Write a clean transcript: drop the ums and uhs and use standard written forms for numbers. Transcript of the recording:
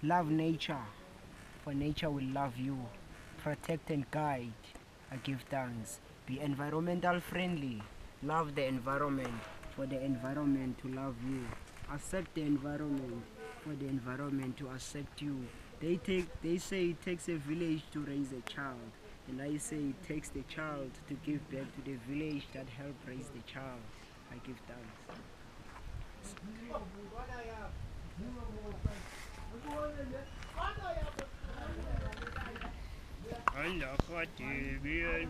Love nature, for nature will love you. Protect and guide, I give thanks. Be environmental friendly, love the environment, for the environment to love you. Accept the environment, for the environment to accept you. They say it takes a village to raise a child, and I say it takes the child to give back to the village that helped raise the child. I give thanks. RADEBE